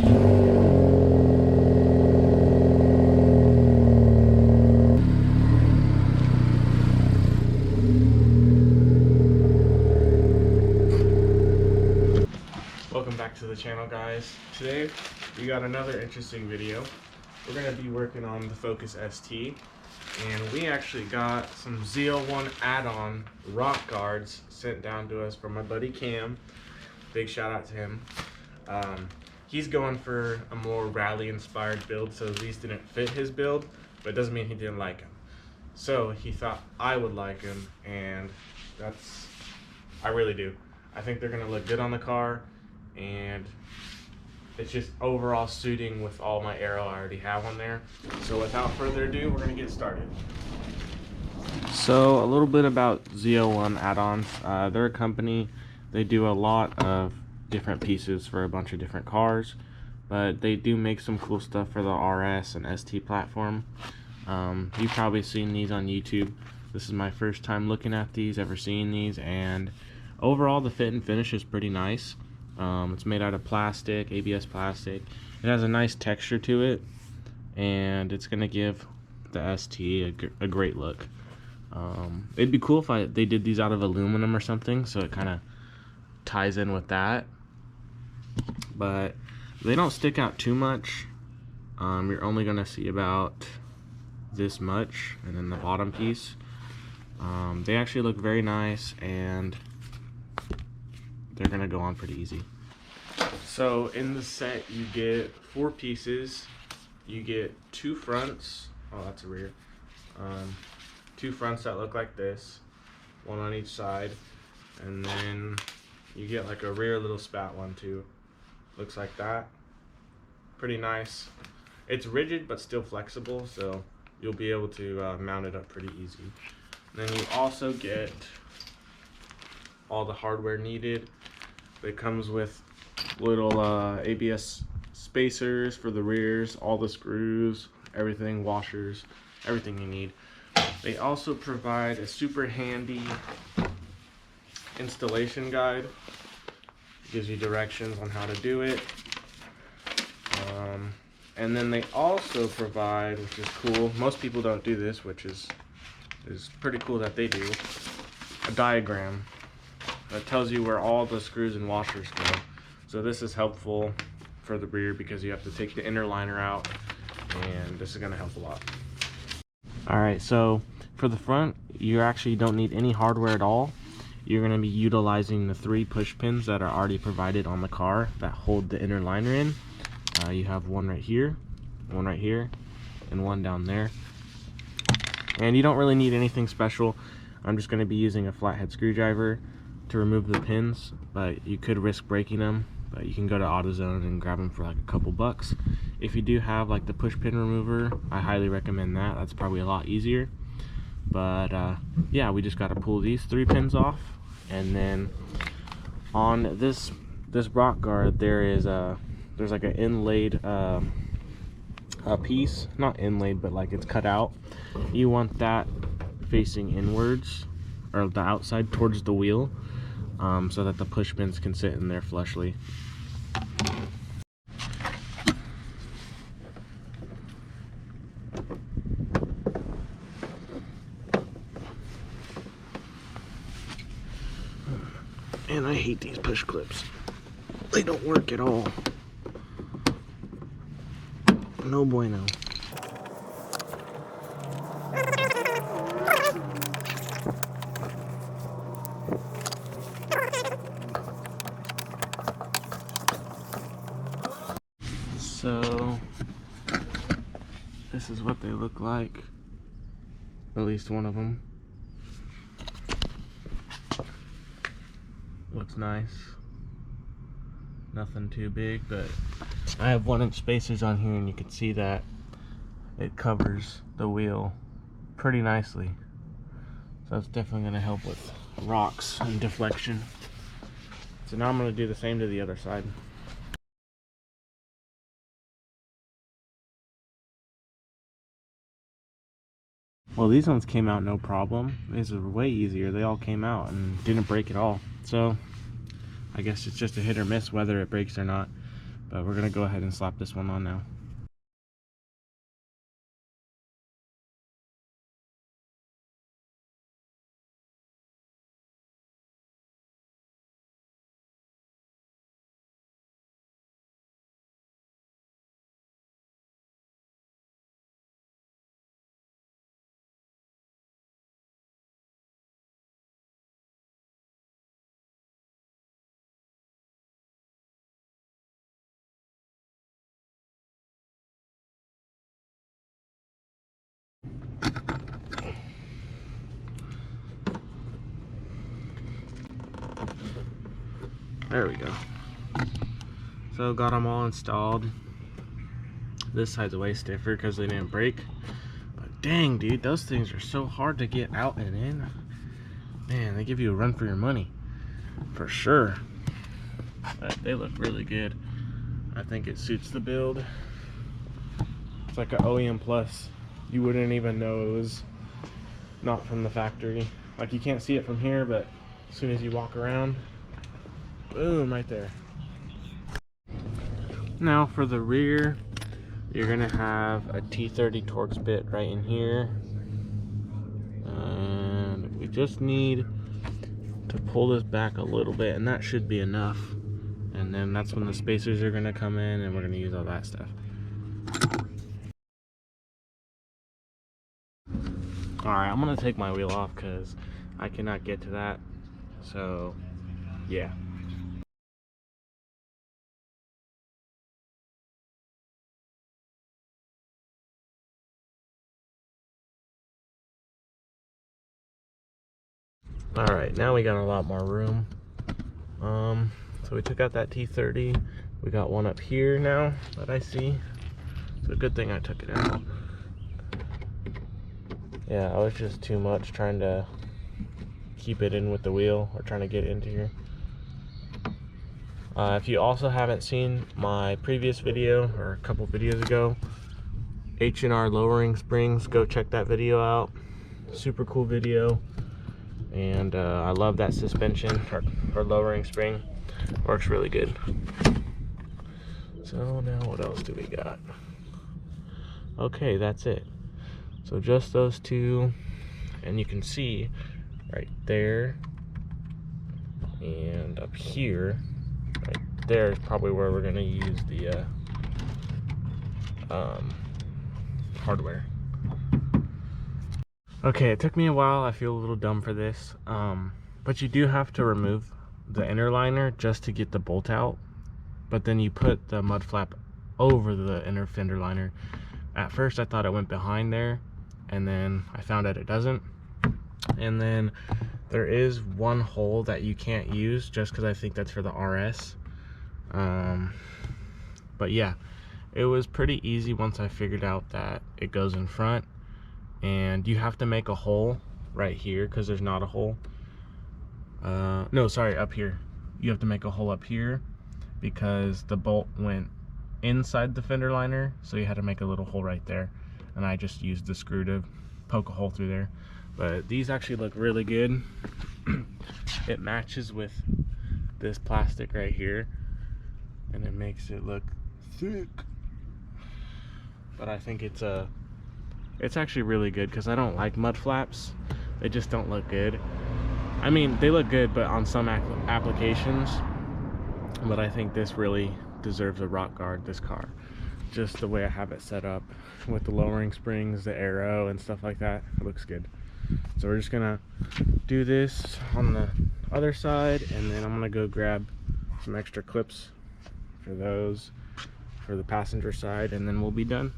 Welcome back to the channel, guys. Today we got another interesting video. We're going to be working on the Focus ST, and we actually got some Z01 add-on rock guards sent down to us from my buddy Cam. Big shout out to him. He's going for a more rally inspired build, so these didn't fit his build, but it doesn't mean he didn't like them. So he thought I would like them, and I really do. I think they're going to look good on the car, and it's just overall suiting with all my aero I already have on there. So without further ado, we're going to get started. So a little bit about Z01 add-ons. They're a company. They do a lot of different pieces for a bunch of different cars, but they do make some cool stuff for the RS and ST platform. You've probably seen these on YouTube. This is my first time looking at these, ever seeing these, and overall the fit and finish is pretty nice. It's made out of plastic, ABS plastic. It has a nice texture to it, and it's gonna give the ST a great look. It'd be cool if they did these out of aluminum or something, so it kind of ties in with that. But they don't stick out too much. You're only gonna see about this much, and then the bottom piece. They actually look very nice, and they're gonna go on pretty easy. So in the set you get 4 pieces. You get 2 fronts. Oh, that's a rear. 2 fronts that look like this, 1 on each side, and then you get like a rear little spat one too. Looks like that. Pretty nice. It's rigid but still flexible, so you'll be able to mount it up pretty easy. And then you also get all the hardware needed. It comes with little ABS spacers for the rears, all the screws, everything, washers, everything you need. They also provide a super handy installation guide. It gives you directions on how to do it. And then they also provide, which is cool, most people don't do this, which is pretty cool that they do, a diagram that tells you where all the screws and washers go. So this is helpful for the rear because you have to take the inner liner out, and this is going to help a lot. Alright, so for the front, you actually don't need any hardware at all. You're going to be utilizing the 3 push pins that are already provided on the car that hold the inner liner in. You have one right here, and one down there. And you don't really need anything special. I'm just going to be using a flathead screwdriver to remove the pins, but you could risk breaking them. But you can go to AutoZone and grab them for like a couple bucks. If you do have like the push pin remover, I highly recommend that. That's probably a lot easier. But yeah, we just got to pull these 3 pins off, and then on this rock guard there's like an inlaid a piece, not inlaid, but like it's cut out. You want that facing inwards, or the outside towards the wheel, so that the push pins can sit in there flushly. And I hate these push clips. They don't work at all. No bueno. So this is what they look like, at least one of them. Looks nice, nothing too big, but I have 1-inch spacers on here, and you can see that it covers the wheel pretty nicely, so that's definitely going to help with rocks and deflection. So now I'm going to do the same to the other side. Well, these ones came out no problem. These are way easier. They all came out and didn't break at all. So I guess it's just a hit or miss whether it breaks or not. But we're gonna go ahead and slap this one on now. There we go. So got them all installed. This side's way stiffer because they didn't break. But dang, dude, those things are so hard to get out and in. Man, they give you a run for your money, for sure. But they look really good. I think it suits the build. It's like an OEM Plus. You wouldn't even know it was not from the factory. Like, you can't see it from here, but as soon as you walk around, boom, right there. Now for the rear, you're gonna have a T30 Torx bit right in here. And we just need to pull this back a little bit, and that should be enough. And then that's when the spacers are gonna come in, and we're gonna use all that stuff. Alright, I'm gonna take my wheel off because I cannot get to that. So, yeah. Alright, now we got a lot more room. So we took out that T30. We got one up here now that I see. It's a good thing I took it out. Yeah, I was just too much trying to keep it in with the wheel, or trying to get into here. If you also haven't seen my previous video, or a couple videos ago, H&R lowering springs, go check that video out. Super cool video. And I love that suspension, or lowering spring. Works really good. So now what else do we got? Okay, that's it. So just those two, and you can see right there and up here, right there is probably where we're gonna use the hardware. Okay, it took me a while. I feel a little dumb for this, but you do have to remove the inner liner just to get the bolt out, but then you put the mud flap over the inner fender liner. At first I thought it went behind there, and then I found out it doesn't. And then there is one hole that you can't use just because I think that's for the RS. But yeah, it was pretty easy once I figured out that it goes in front. And you have to make a hole right here because there's not a hole. No, sorry, up here. You have to make a hole up here because the bolt went inside the fender liner, so you had to make a little hole right there. And I just used the screw to poke a hole through there. But these actually look really good. It matches with this plastic right here, and it makes it look thick. But I think it's actually really good because I don't like mud flaps. They just don't look good. I mean, they look good, but on some applications. But I think this really deserves a rock guard, this car. Just the way I have it set up with the lowering springs, the arrow, and stuff like that. It looks good. So we're just gonna do this on the other side, and then I'm gonna go grab some extra clips for those for the passenger side, and then we'll be done.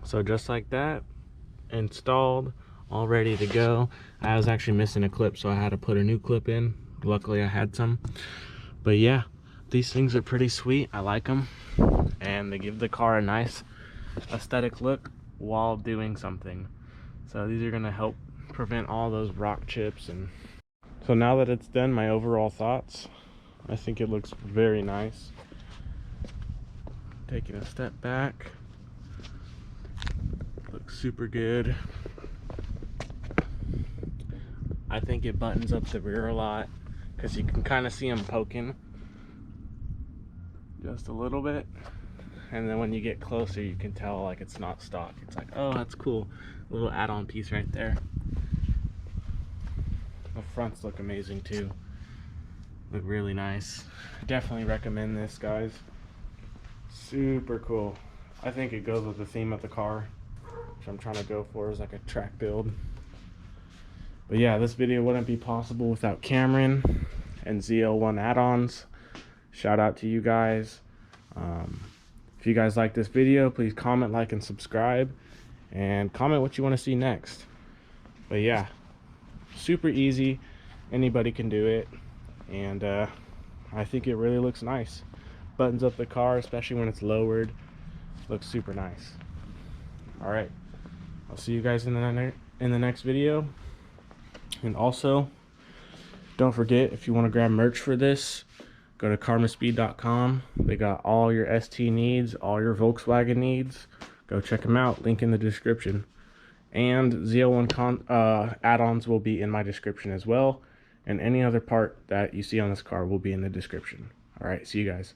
So just like that, installed, all ready to go. I was actually missing a clip, so I had to put a new clip in. Luckily I had some. But yeah, these things are pretty sweet. I like them, and they give the car a nice aesthetic look while doing something. So these are gonna help prevent all those rock chips. And so now that it's done, my overall thoughts, I think it looks very nice. Taking a step back, looks super good. I think it buttons up the rear a lot because you can kind of see them poking just a little bit, and then when you get closer you can tell like it's not stock. It's like, oh, that's cool, a little add-on piece right there. The fronts look amazing too, look really nice. Definitely recommend this, guys. Super cool. I think it goes with the theme of the car, which I'm trying to go for, is like a track build. But yeah, this video wouldn't be possible without Cameron and ZL1 add-ons. Shout out to you guys. If you guys like this video, please comment, like, and subscribe, and comment what you want to see next. But yeah, super easy, anybody can do it, and I think it really looks nice. Buttons up the car, especially when it's lowered. Looks super nice. All right, I'll see you guys in the next video. And also, don't forget, if you want to grab merch for this, go to karmaspeed.com. They got all your ST needs, all your Volkswagen needs. Go check them out. Link in the description. And ZL1 add-ons will be in my description as well. And any other part that you see on this car will be in the description. All right, see you guys.